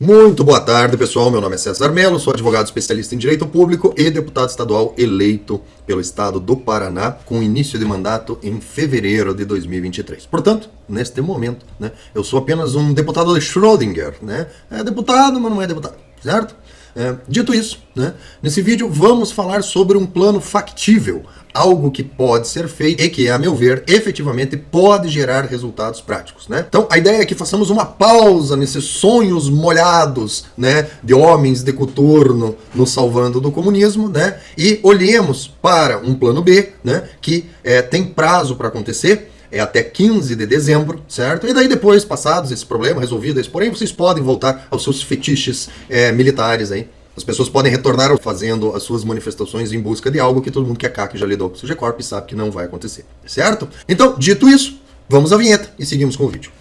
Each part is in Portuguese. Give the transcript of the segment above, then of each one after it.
Muito boa tarde, pessoal. Meu nome é César Mello, sou advogado especialista em direito público e deputado estadual eleito pelo estado do Paraná, com início de mandato em fevereiro de 2023. Portanto, neste momento, eu sou apenas um deputado de Schrödinger, É deputado, mas não é deputado, certo? Dito isso, nesse vídeo vamos falar sobre um plano factível, algo que pode ser feito e que, a meu ver, efetivamente pode gerar resultados práticos, Então, a ideia é que façamos uma pausa nesses sonhos molhados, de homens de coturno nos salvando do comunismo, e olhemos para um plano B, que tem prazo para acontecer, é até 15 de dezembro, certo? E daí depois, passados esse problema, resolvido esse, porém, vocês podem voltar aos seus fetiches militares aí. As pessoas podem retornar fazendo as suas manifestações em busca de algo que todo mundo que é CAC já lidou com o CGCorp e sabe que não vai acontecer, certo? Então, dito isso, vamos à vinheta e seguimos com o vídeo.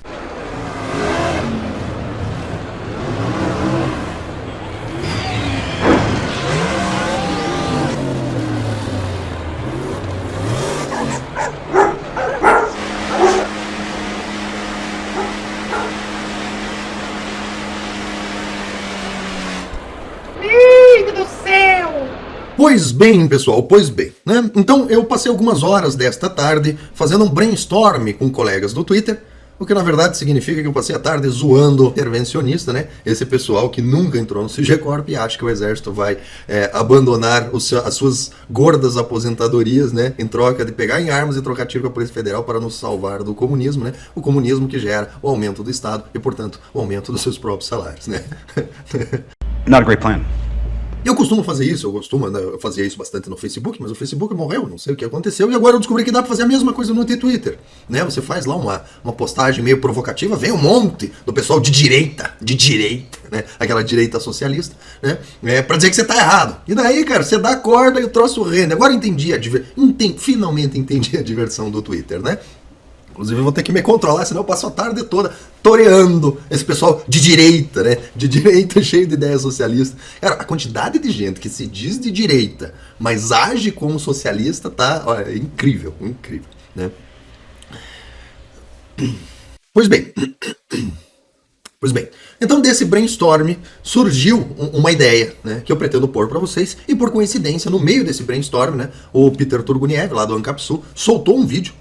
Pois bem, pessoal, pois bem, Então eu passei algumas horas desta tarde fazendo um brainstorm com colegas do Twitter, o que na verdade significa que eu passei a tarde zoando intervencionista, Esse pessoal que nunca entrou no CGCorp e acha que o exército vai abandonar as suas gordas aposentadorias, Em troca de pegar em armas e trocar tiro com a Polícia Federal para nos salvar do comunismo, O comunismo que gera o aumento do Estado e, portanto, o aumento dos seus próprios salários, Not a great plan. Eu costumo fazer isso, eu fazia isso bastante no Facebook, mas o Facebook morreu, não sei o que aconteceu, e agora eu descobri que dá pra fazer a mesma coisa no Twitter, Você faz lá uma postagem meio provocativa, vem um monte do pessoal de direita, Aquela direita socialista, pra dizer que você tá errado. E daí, cara, você dá corda e o troço rende. Agora finalmente entendi a diversão do Twitter, Inclusive eu vou ter que me controlar, senão eu passo a tarde toda toreando esse pessoal de direita, De direita cheio de ideias socialistas. Cara, a quantidade de gente que se diz de direita, mas age como socialista, tá incrível, Pois bem, então desse brainstorm surgiu uma ideia, que eu pretendo pôr para vocês, e por coincidência, no meio desse brainstorm, o Peter Turguniev, lá do Ancapsul, soltou um vídeo,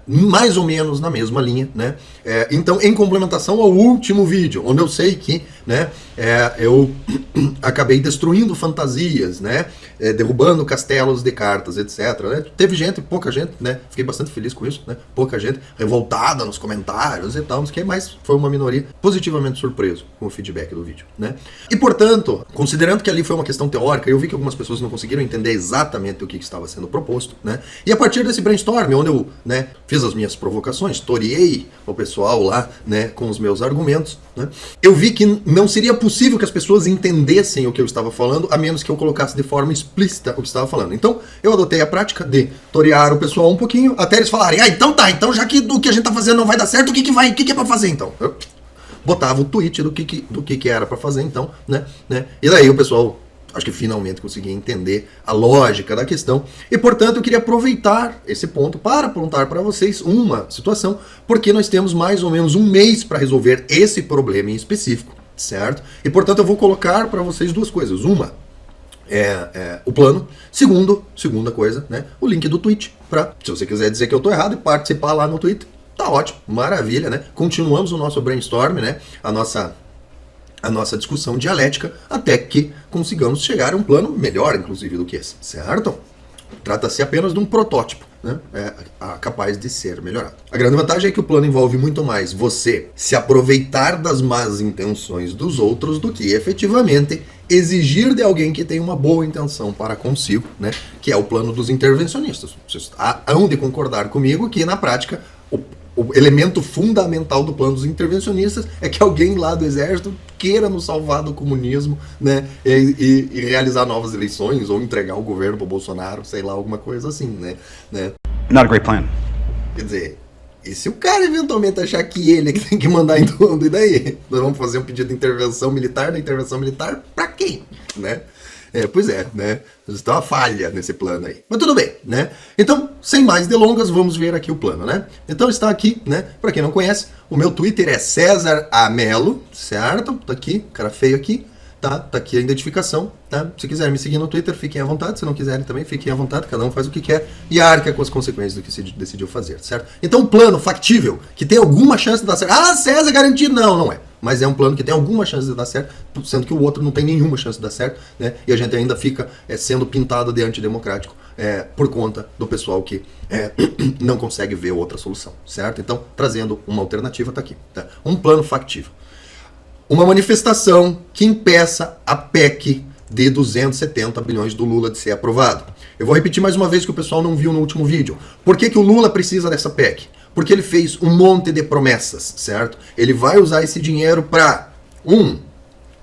mais ou menos na mesma linha, então, em complementação ao último vídeo, onde eu sei que, eu acabei destruindo fantasias, derrubando castelos de cartas, etc. Teve gente, pouca gente, fiquei bastante feliz com isso, pouca gente revoltada nos comentários e tal, mas foi uma minoria positivamente surpreso com o feedback do vídeo, E, portanto, considerando que ali foi uma questão teórica, eu vi que algumas pessoas não conseguiram entender exatamente o que estava sendo proposto, E a partir desse brainstorm, onde eu, fiz as minhas provocações, toreei o pessoal lá, com os meus argumentos, eu vi que não seria possível que as pessoas entendessem o que eu estava falando, a menos que eu colocasse de forma explícita o que estava falando. Então, eu adotei a prática de torear o pessoal um pouquinho, até eles falarem, então já que o que a gente tá fazendo não vai dar certo, o que é pra fazer então? Eu botava o tweet do que era pra fazer então, E daí o pessoal, acho que finalmente consegui entender a lógica da questão. E, portanto, eu queria aproveitar esse ponto para apontar para vocês uma situação, porque nós temos mais ou menos um mês para resolver esse problema em específico, certo? E, portanto, eu vou colocar para vocês duas coisas. Uma é o plano. Segunda coisa, o link do tweet, para, se você quiser dizer que eu estou errado e participar lá no Twitter, tá ótimo, maravilha, Continuamos o nosso brainstorm, a nossa discussão dialética, até que consigamos chegar a um plano melhor, inclusive, do que esse, certo? Trata-se apenas de um protótipo, capaz de ser melhorado. A grande vantagem é que o plano envolve muito mais você se aproveitar das más intenções dos outros do que efetivamente exigir de alguém que tem uma boa intenção para consigo, que é o plano dos intervencionistas. Vocês hão de concordar comigo que, na prática, o elemento fundamental do plano dos intervencionistas é que alguém lá do exército queira nos salvar do comunismo, e realizar novas eleições ou entregar o governo para o Bolsonaro, sei lá, alguma coisa assim, Not a great plan. Quer dizer, e se o cara eventualmente achar que ele é que tem que mandar em tudo, e daí? Nós vamos fazer um pedido de intervenção militar, da intervenção militar pra quem, Pois é, né? Está uma falha nesse plano aí. Mas tudo bem, né? Então, sem mais delongas, vamos ver aqui o plano, né? Então está aqui, né? Para quem não conhece, o meu Twitter é César Amelo, certo? Tá aqui, cara feio aqui. Tá aqui a identificação, tá? Se quiserem me seguir no Twitter, fiquem à vontade. Se não quiserem também, fiquem à vontade. Cada um faz o que quer e arca com as consequências do que se decidiu fazer, certo? Então, um plano factível, que tem alguma chance de dar certo. Ah, César, garantido. Não é. Mas é um plano que tem alguma chance de dar certo, sendo que o outro não tem nenhuma chance de dar certo, né? E a gente ainda fica sendo pintado de antidemocrático por conta do pessoal que não consegue ver outra solução, certo? Então, trazendo uma alternativa, tá aqui, tá? Um plano factível. Uma manifestação que impeça a PEC de 270 bilhões do Lula de ser aprovado. Eu vou repetir mais uma vez que o pessoal não viu no último vídeo. Por que o Lula precisa dessa PEC? Porque ele fez um monte de promessas, certo? Ele vai usar esse dinheiro para,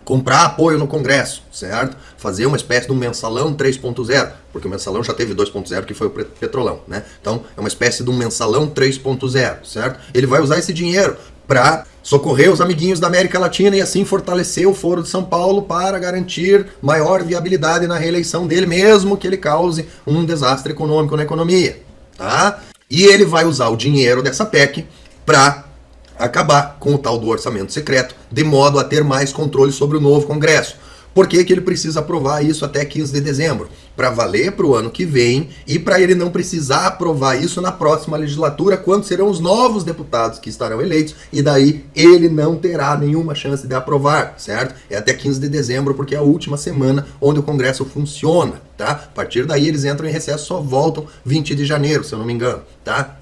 comprar apoio no Congresso, certo? Fazer uma espécie de um mensalão 3.0, porque o mensalão já teve 2.0, que foi o petrolão, né? Então, é uma espécie de um mensalão 3.0, certo? Ele vai usar esse dinheiro para socorrer os amiguinhos da América Latina e assim fortalecer o Foro de São Paulo para garantir maior viabilidade na reeleição dele, mesmo que ele cause um desastre econômico na economia, tá? E ele vai usar o dinheiro dessa PEC para acabar com o tal do orçamento secreto, de modo a ter mais controle sobre o novo Congresso. Por que ele precisa aprovar isso até 15 de dezembro? Para valer para o ano que vem e para ele não precisar aprovar isso na próxima legislatura, quando serão os novos deputados que estarão eleitos, e daí ele não terá nenhuma chance de aprovar, certo? É até 15 de dezembro, porque é a última semana onde o Congresso funciona, tá? A partir daí eles entram em recesso, só voltam 20 de janeiro, se eu não me engano, tá?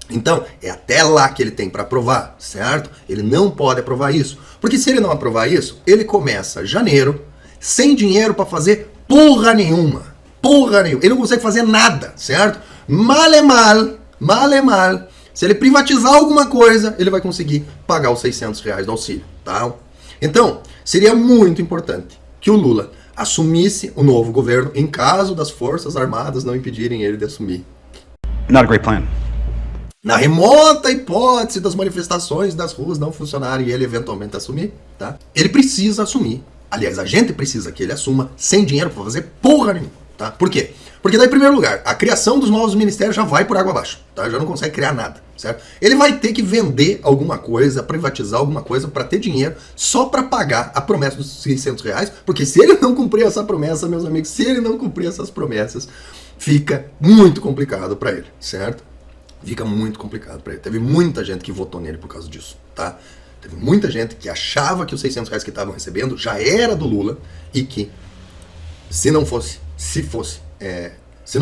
Então, é até lá que ele tem para aprovar, certo? Ele não pode aprovar isso, porque se ele não aprovar isso, ele começa janeiro sem dinheiro para fazer porra nenhuma. Ele não consegue fazer nada, certo? Mal é mal. Se ele privatizar alguma coisa, ele vai conseguir pagar os R$600 do auxílio, tá? Então, seria muito importante que o Lula assumisse o novo governo em caso das Forças Armadas não impedirem ele de assumir. Not a great plan. Na remota hipótese das manifestações das ruas não funcionarem e ele eventualmente assumir, tá? Ele precisa assumir. Aliás, a gente precisa que ele assuma sem dinheiro para fazer porra nenhuma, tá? Por quê? Porque daí, em primeiro lugar, a criação dos novos ministérios já vai por água abaixo, tá? Já não consegue criar nada, certo? Ele vai ter que vender alguma coisa, privatizar alguma coisa para ter dinheiro só para pagar a promessa dos R$600, porque se ele não cumprir essa promessa, meus amigos, se ele não cumprir essas promessas, fica muito complicado para ele, certo? Fica muito complicado para ele. Teve muita gente que votou nele por causa disso, tá? Teve muita gente que achava que os R$600 que estavam recebendo já era do Lula e que se não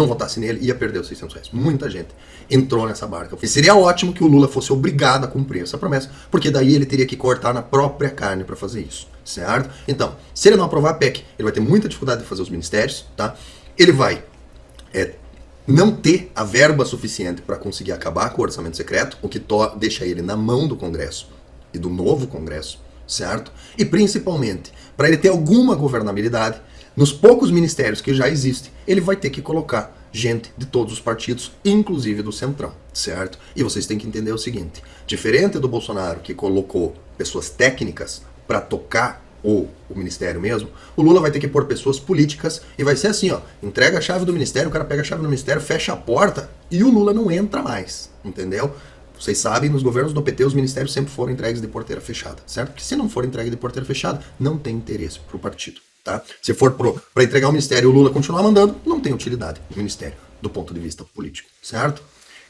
votasse nele, ia perder os R$600. Muita gente entrou nessa barca. E seria ótimo que o Lula fosse obrigado a cumprir essa promessa, porque daí ele teria que cortar na própria carne para fazer isso, certo? Então, se ele não aprovar a PEC, ele vai ter muita dificuldade de fazer os ministérios, tá? Ele vai não ter a verba suficiente para conseguir acabar com o orçamento secreto, o que deixa ele na mão do Congresso e do novo Congresso, certo? E principalmente, para ele ter alguma governabilidade, nos poucos ministérios que já existem, ele vai ter que colocar gente de todos os partidos, inclusive do Centrão, certo? E vocês têm que entender o seguinte, diferente do Bolsonaro, que colocou pessoas técnicas para tocar o ministério mesmo, o Lula vai ter que pôr pessoas políticas e vai ser assim, ó, entrega a chave do ministério, o cara pega a chave do ministério, fecha a porta e o Lula não entra mais, entendeu? Vocês sabem, nos governos do PT, os ministérios sempre foram entregues de porteira fechada, certo? Porque se não for entregue de porteira fechada, não tem interesse para o partido, tá? Se for para entregar o ministério e o Lula continuar mandando, não tem utilidade o ministério, do ponto de vista político, certo?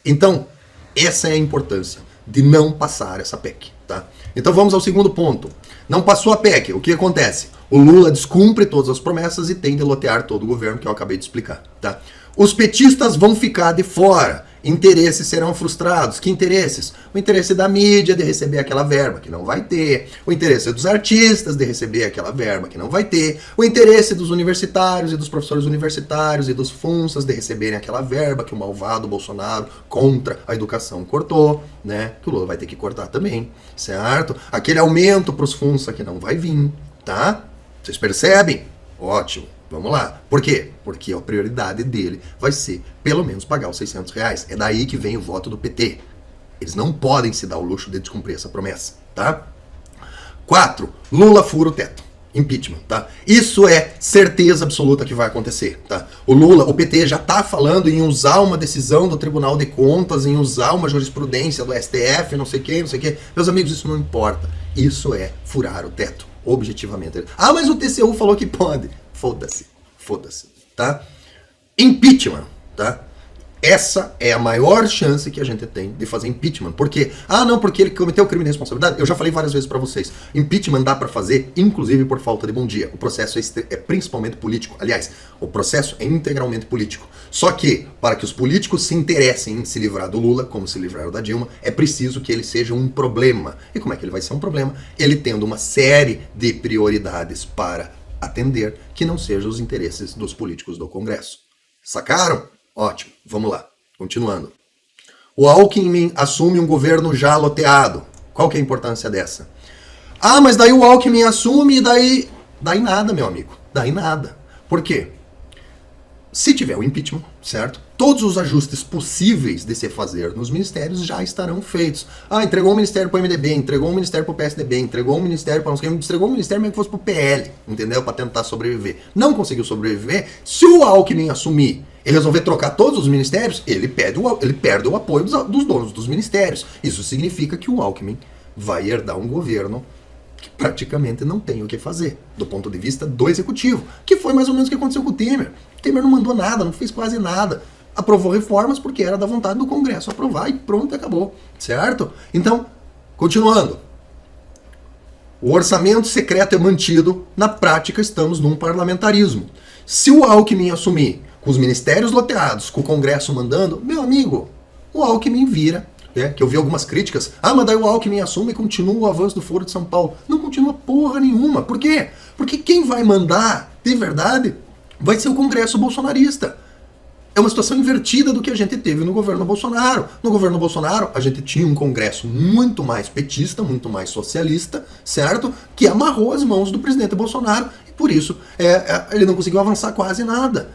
Então, essa é a importância de não passar essa PEC, tá? Então vamos ao segundo ponto. Não passou a PEC, o que acontece? O Lula descumpre todas as promessas e tem de lotear todo o governo, que eu acabei de explicar, tá? Os petistas vão ficar de fora. Interesses serão frustrados. Que interesses? O interesse da mídia de receber aquela verba, que não vai ter. O interesse dos artistas de receber aquela verba, que não vai ter. O interesse dos universitários e dos professores universitários e dos FUNSAs de receberem aquela verba que o malvado Bolsonaro contra a educação cortou, né? Que o Lula vai ter que cortar também, certo? Aquele aumento para os FUNSA que não vai vir, tá? Vocês percebem? Ótimo. Vamos lá. Por quê? Porque a prioridade dele vai ser, pelo menos, pagar os R$600. É daí que vem o voto do PT. Eles não podem se dar o luxo de descumprir essa promessa, tá? 4. Lula fura o teto. Impeachment, tá? Isso é certeza absoluta que vai acontecer, tá? O Lula, o PT já tá falando em usar uma decisão do Tribunal de Contas, em usar uma jurisprudência do STF, não sei o que. Meus amigos, isso não importa. Isso é furar o teto, objetivamente. Ah, mas o TCU falou que pode. Foda-se, tá? Impeachment, tá? Essa é a maior chance que a gente tem de fazer impeachment. Por quê? Ah, não, porque ele cometeu crime de responsabilidade. Eu já falei várias vezes pra vocês. Impeachment dá pra fazer, inclusive por falta de bom dia. O processo é principalmente político. Aliás, o processo é integralmente político. Só que, para que os políticos se interessem em se livrar do Lula, como se livraram da Dilma, é preciso que ele seja um problema. E como é que ele vai ser um problema? Ele tendo uma série de prioridades para atender que não sejam os interesses dos políticos do Congresso. Sacaram? Ótimo, vamos lá, continuando. O Alckmin assume um governo já loteado. Qual que é a importância dessa? Ah, mas daí o Alckmin assume e daí nada, meu amigo. Daí nada. Por quê? Se tiver o impeachment, certo? Todos os ajustes possíveis de se fazer nos ministérios já estarão feitos. Ah, entregou o ministério para o MDB, entregou o ministério para o PSDB, entregou o ministério para entregou o ministério mesmo que fosse para o PL, entendeu? Para tentar sobreviver. Não conseguiu sobreviver. Se o Alckmin assumir e resolver trocar todos os ministérios, ele perde o apoio dos donos dos ministérios. Isso significa que o Alckmin vai herdar um governo que praticamente não tem o que fazer, do ponto de vista do executivo, que foi mais ou menos o que aconteceu com o Temer. O Temer não mandou nada, não fez quase nada. Aprovou reformas porque era da vontade do Congresso aprovar e pronto, acabou, certo? Então, continuando. O orçamento secreto é mantido, na prática estamos num parlamentarismo. Se o Alckmin assumir com os ministérios loteados, com o Congresso mandando, meu amigo, o Alckmin vira, que eu vi algumas críticas, ah, mas daí o Alckmin assume e continua o avanço do Foro de São Paulo. Não continua porra nenhuma. Por quê? Porque quem vai mandar, de verdade, vai ser o Congresso bolsonarista. É uma situação invertida do que a gente teve no governo Bolsonaro. No governo Bolsonaro, a gente tinha um Congresso muito mais petista, muito mais socialista, certo? Que amarrou as mãos do presidente Bolsonaro e por isso ele não conseguiu avançar quase nada.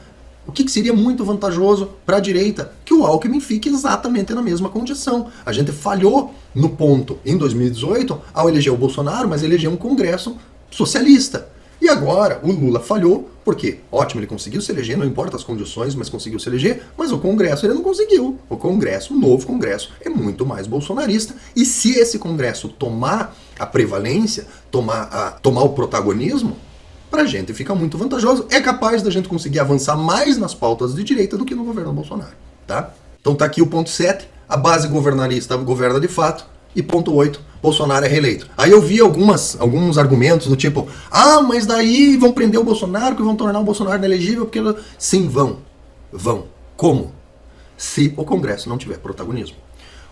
O que seria muito vantajoso para a direita? Que o Alckmin fique exatamente na mesma condição. A gente falhou no ponto em 2018 ao eleger o Bolsonaro, mas elegeu um Congresso socialista. E agora o Lula falhou, porque, ótimo, ele conseguiu se eleger, não importa as condições, mas conseguiu se eleger, mas o Congresso ele não conseguiu. O Congresso, o novo Congresso, é muito mais bolsonarista. E se esse Congresso tomar a prevalência, tomar o protagonismo, pra gente fica muito vantajoso. É capaz da gente conseguir avançar mais nas pautas de direita do que no governo Bolsonaro, tá? Então tá aqui o ponto 7, a base governarista governa de fato, e ponto 8, Bolsonaro é reeleito. Aí eu vi alguns argumentos do tipo, ah, mas daí vão prender o Bolsonaro, que vão tornar o Bolsonaro inelegível, porque... Sim, vão. Como? Se o Congresso não tiver protagonismo.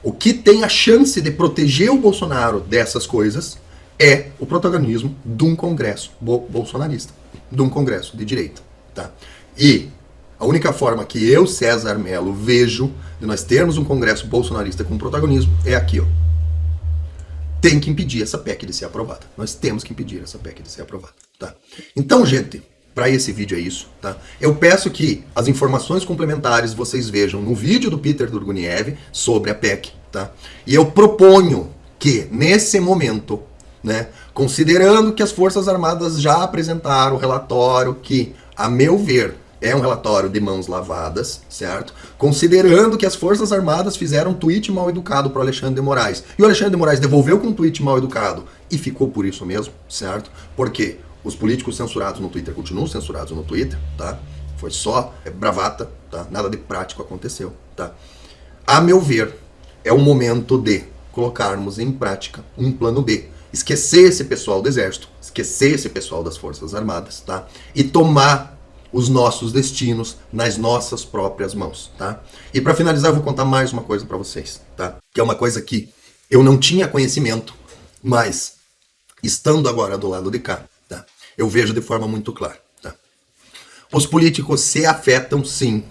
O que tem a chance de proteger o Bolsonaro dessas coisas é o protagonismo de um Congresso bolsonarista, de um Congresso de direita, tá? E a única forma que eu, César Mello, vejo de nós termos um Congresso bolsonarista com protagonismo é aqui, ó. Tem que impedir essa PEC de ser aprovada. Nós temos que impedir essa PEC de ser aprovada, tá? Então, gente, para esse vídeo é isso, tá? Eu peço que as informações complementares vocês vejam no vídeo do Peter Turguniev sobre a PEC, tá? E eu proponho que, nesse momento, né, considerando que as Forças Armadas já apresentaram o relatório que, a meu ver, é um relatório de mãos lavadas, certo? Considerando que as Forças Armadas fizeram um tweet mal educado para o Alexandre de Moraes, e o Alexandre de Moraes devolveu com um tweet mal educado, e ficou por isso mesmo, certo? Porque os políticos censurados no Twitter continuam censurados no Twitter, tá? Foi só bravata, tá? Nada de prático aconteceu, tá? A meu ver, é o momento de colocarmos em prática um plano B. Esquecer esse pessoal do Exército, esquecer esse pessoal das Forças Armadas, tá? E tomar os nossos destinos nas nossas próprias mãos, tá? E para finalizar, eu vou contar mais uma coisa para vocês, tá? Que é uma coisa que eu não tinha conhecimento, mas estando agora do lado de cá, tá? Eu vejo de forma muito clara, tá? Os políticos se afetam, sim,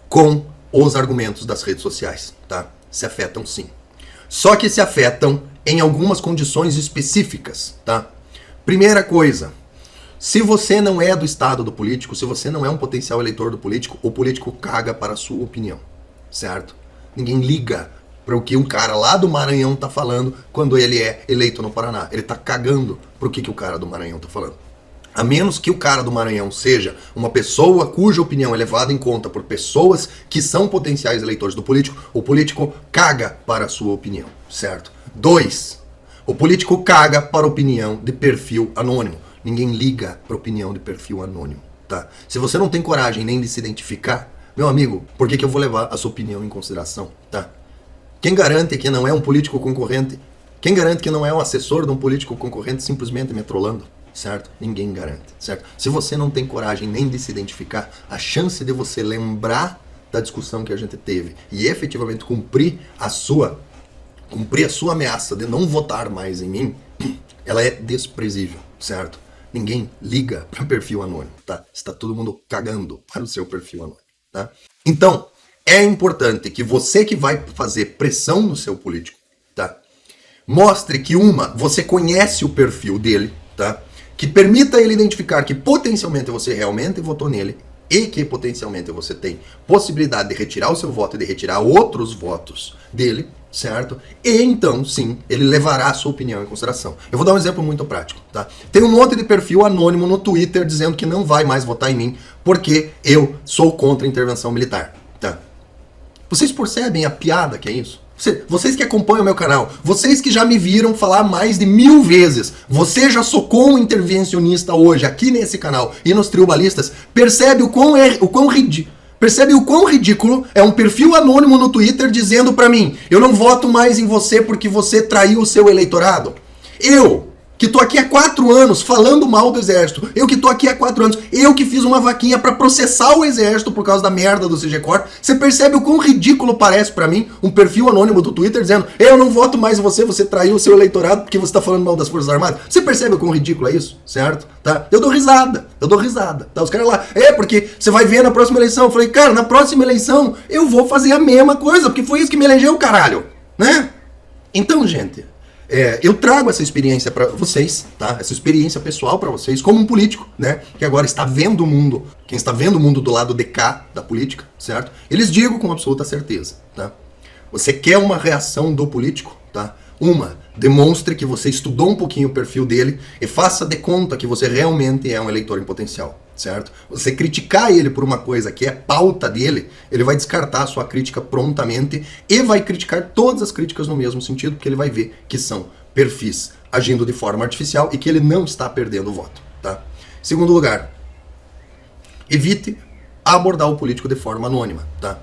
com os argumentos das redes sociais, tá? Se afetam, sim. Só que se afetam em algumas condições específicas, tá? Primeira coisa, se você não é do estado do político, se você não é um potencial eleitor do político, o político caga para a sua opinião, certo? Ninguém liga para o que um cara lá do Maranhão tá falando quando ele é eleito no Paraná. Ele tá cagando pro que o cara do Maranhão tá falando, A menos que o cara do Maranhão seja uma pessoa cuja opinião é levada em conta por pessoas que são potenciais eleitores do político, o político caga para a sua opinião, certo? 2. O político caga para a opinião de perfil anônimo. Ninguém liga para a opinião de perfil anônimo, tá? Se você não tem coragem nem de se identificar, meu amigo, por que eu vou levar a sua opinião em consideração, tá? Quem garante que não é um político concorrente? Quem garante que não é um assessor de um político concorrente simplesmente me trolando? Certo? Ninguém garante, certo? Se você não tem coragem nem de se identificar, a chance de você lembrar da discussão que a gente teve e efetivamente cumprir a sua ameaça de não votar mais em mim, ela é desprezível, certo? Ninguém liga para perfil anônimo, tá? Está todo mundo cagando para o seu perfil anônimo, tá? Então, é importante que você que vai fazer pressão no seu político, tá? Mostre que você conhece o perfil dele, tá? Que permita ele identificar que potencialmente você realmente votou nele e que potencialmente você tem possibilidade de retirar o seu voto e de retirar outros votos dele, certo? E então, sim, ele levará a sua opinião em consideração. Eu vou dar um exemplo muito prático, tá? Tem um monte de perfil anônimo no Twitter dizendo que não vai mais votar em mim porque eu sou contra a intervenção militar, tá? Vocês percebem a piada que é isso? Vocês que acompanham o meu canal, vocês que já me viram falar mais de 1000 vezes, você já socou um intervencionista hoje aqui nesse canal e nos tribalistas, percebe o quão ridículo é um perfil anônimo no Twitter dizendo pra mim, eu não voto mais em você porque você traiu o seu eleitorado. Eu, que tô aqui há 4 anos falando mal do exército, eu que tô aqui há 4 anos, eu que fiz uma vaquinha pra processar o exército por causa da merda do CGCOR, você percebe o quão ridículo parece pra mim um perfil anônimo do Twitter dizendo, eu não voto mais em você, você traiu o seu eleitorado porque você tá falando mal das Forças Armadas? Você percebe o quão ridículo é isso, certo? Tá? Eu dou risada, tá? Os caras lá, porque você vai ver na próxima eleição. Eu falei, cara, na próxima eleição eu vou fazer a mesma coisa, porque foi isso que me elegeu, caralho, né? Então, gente... eu trago essa experiência para vocês, tá? Essa experiência pessoal para vocês, como um político, né? Que agora está vendo o mundo, quem está vendo o mundo do lado de cá da política, certo? Eles digo com absoluta certeza, tá? Você quer uma reação do político, tá? Demonstre que você estudou um pouquinho o perfil dele e faça de conta que você realmente é um eleitor em potencial, certo? Você criticar ele por uma coisa que é pauta dele, ele vai descartar a sua crítica prontamente e vai criticar todas as críticas no mesmo sentido, porque ele vai ver que são perfis agindo de forma artificial e que ele não está perdendo o voto, tá? Segundo lugar, evite abordar o político de forma anônima, tá?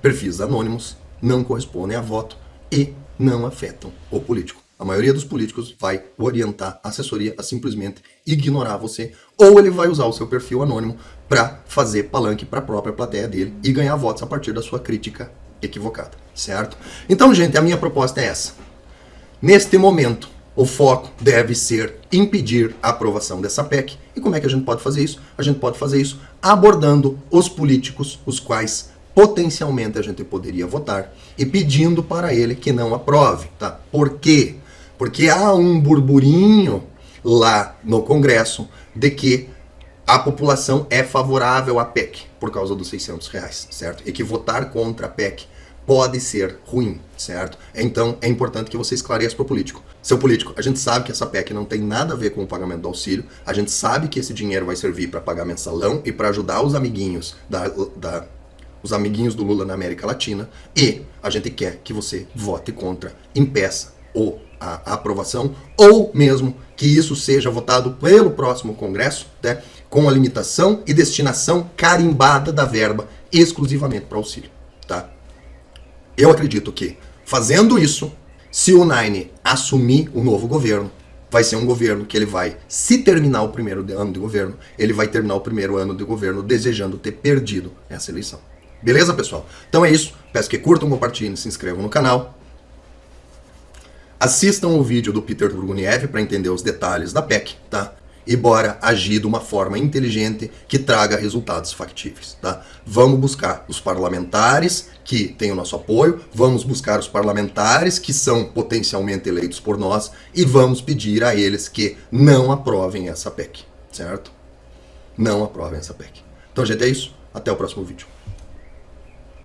Perfis anônimos não correspondem a voto e não afetam o político. A maioria dos políticos vai orientar a assessoria a simplesmente ignorar você, ou ele vai usar o seu perfil anônimo para fazer palanque para a própria plateia dele e ganhar votos a partir da sua crítica equivocada, certo? Então, gente, a minha proposta é essa. Neste momento, o foco deve ser impedir a aprovação dessa PEC. E como é que a gente pode fazer isso? A gente pode fazer isso abordando os políticos, os quais potencialmente a gente poderia votar e pedindo para ele que não aprove, tá? Por quê? Porque há um burburinho lá no Congresso de que a população é favorável à PEC por causa dos R$600, certo? E que votar contra a PEC pode ser ruim, certo? Então é importante que você esclareça para o político. Seu político, a gente sabe que essa PEC não tem nada a ver com o pagamento do auxílio, a gente sabe que esse dinheiro vai servir para pagar mensalão e para ajudar os amiguinhos os amiguinhos do Lula na América Latina, e a gente quer que você vote contra, impeça a aprovação, ou mesmo que isso seja votado pelo próximo Congresso, né, com a limitação e destinação carimbada da verba exclusivamente para auxílio, tá? Eu acredito que, fazendo isso, se o Nine assumir o novo governo, vai ser um governo que ele vai, se terminar o primeiro ano de governo, ele vai terminar o primeiro ano de governo desejando ter perdido essa eleição. Beleza, pessoal? Então é isso. Peço que curtam, compartilhem, se inscrevam no canal. Assistam o vídeo do Peter Turguniev para entender os detalhes da PEC, tá? E bora agir de uma forma inteligente que traga resultados factíveis, tá? Vamos buscar os parlamentares que têm o nosso apoio, vamos buscar os parlamentares que são potencialmente eleitos por nós e vamos pedir a eles que não aprovem essa PEC, certo? Não aprovem essa PEC. Então, gente, é isso. Até o próximo vídeo.